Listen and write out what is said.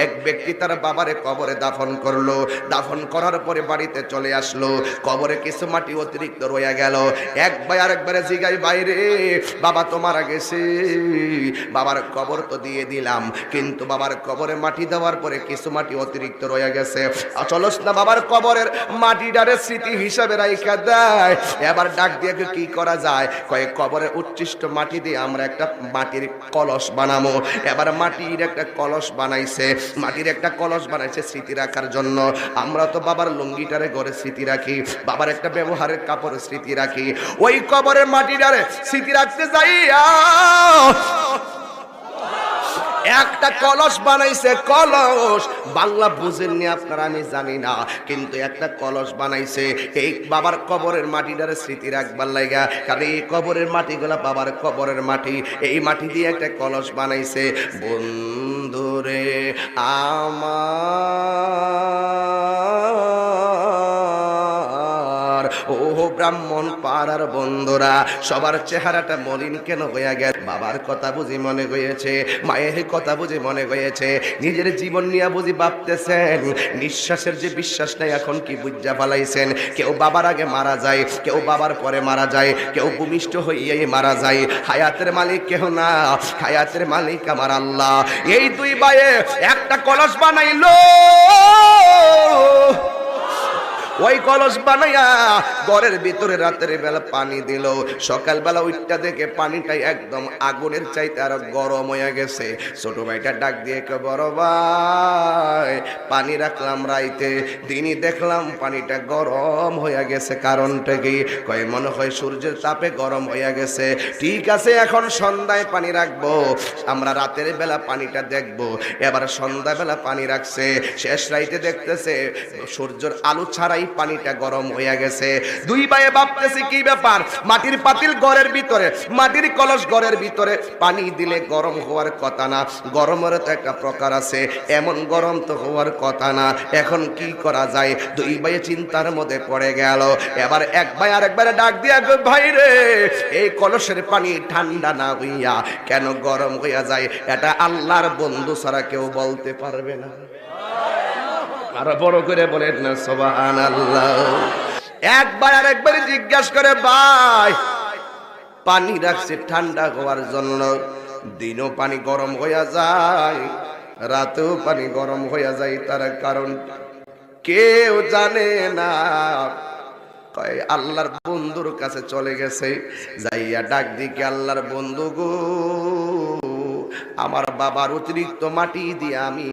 এক ব্যক্তি তার বাবারে কবরে দাফন করলো, দাফন করার পরে বাড়িতে চলে আসলো, কবরে কিছু মাটি অতিরিক্ত রয়ে গেল। এক ভাই আরেকবারে জিগাই, বাইরে বাবা তো মারা গেছে, বাবার কবর তো দিয়ে দিলাম, কিন্তু বাবার কবরে মাটি দেওয়ার পরে কিছু মাটি অতিরিক্ত রয়ে গেছে, চলস না বাবার কবরের মাটিটারে স্মৃতি হিসাবে রাইখা দেয়। এবার ডাক দিয়ে কি করা যায়, কয়েক কবরে উচ্ছিষ্ট মাটি দিয়ে আমরা একটা মাটির কলস বানাবো। এবার মাটির একটা কলস বানাইছে, মাটির একটা কলস বানাইছে স্মৃতি রাখার জন্য। আমরা তো বাবার লুঙ্গিটারে ঘরে স্মৃতি রাখি, বাবার একটা ব্যবহারের কাপড় স্মৃতি রাখি, ওই কবরের মাটিটারে স্মৃতি রাখতে যাইয়া একটা কলস বানাইছে। কলস বাংলা বুঝেননি আপনারা, আমি জানি না, কিন্তু একটা কলস বানাইছে এই বাবার কবরের মাটিটারে স্মৃতি রাখবার লাগা। কারণ এই কবরের মাটিগুলা বাবার কবরের মাটি, এই মাটি দিয়ে একটা কলস বানাইছে। বন্ধুরে আমার, ও ব্রাহ্মণ পাড়ার বন্ধুরা, সবার চেহারাটা মলিন কেন হইয়া গেছে? বাবার কথা বুঝি মনে হয়েছে, মায়ের কথা বুঝি মনে হয়েছে, নিজের জীবন নিয়ে বুঝি ভাবতেছেন, নিঃশ্বাসের যে বিশ্বাস নাই এখন কি বুঝা ফেলাইছেন। কেউ বাবার আগে মারা যায়, কেউ বাবার পরে মারা যায়, কেউ ভূমিষ্ঠ হইয়াই মারা যায়। হায়াতের মালিক কেউ না, হায়াতের মালিক আমার আল্লাহ। এই দুই ভাইয়ে একটা কলস বানাইলো, ওই কলস বানাইয়া ঘরের ভিতরে রাতের বেলা পানি দিল। সকালবেলা উঠটা দেখে পানিটাই একদম আগুনের চাইতে আরো গরম হয়ে গেছে। ছোট ভাইটা ডাক দিয়ে কে, বড় ভাই পানি রাখলাম রাইতে, দিনই দেখলাম পানিটা গরম হয়ে গেছে, কারণটা কি? কয় মনে হয় সূর্যের তাপে গরম হয়ে গেছে। ঠিক আছে, এখন সন্ধ্যায় পানি রাখবো, আমরা রাতের বেলা পানিটা দেখবো। এবার সন্ধ্যাবেলা পানি রাখছে, শেষ রাইতে দেখতেছে সূর্যের আলো ছাড়াই পানিটা গরম হয়ে গেছে। দুই ভাইয়ে ভাবতেছে কি ব্যাপার, মাটির পাতিল ঘরের ভিতরে, মাটির কলস ঘরের ভিতরে, পানি দিলে গরম হওয়ার কথা না, গরমের তো একটা প্রকার আছে, এমন গরম তো হওয়ার কথা না, এখন কি করা যায়? দুই ভাই চিন্তার মধ্যে পড়ে গেল। এবার এক ভাই আরেকবারে ডাক দিয়া, ভাই রে, এই কলসের পানি ঠান্ডা না হইয়া কেন গরম হইয়া যায়, এটা আল্লাহর বন্ধু ছাড়া কেউ বলতে পারবে না। আরো বড় করে বলেন না সুবহানাল্লাহ। একবার আরেকবার জিজ্ঞাসা করে, ভাই পানি রাখছে ঠান্ডা হওয়ার জন্য, দিনও পানি গরম হইয়া যায়, রাতেও পানি গরম হইয়া যায়, তার কারণ কেউ জানে না। কয় আল্লাহর বন্ধুর কাছে চলে গেছে, যাইয়া ডাক দিকে, আল্লাহর বন্ধু গো, আমার বাবার অতিরিক্ত মাটি দিয়ে আমি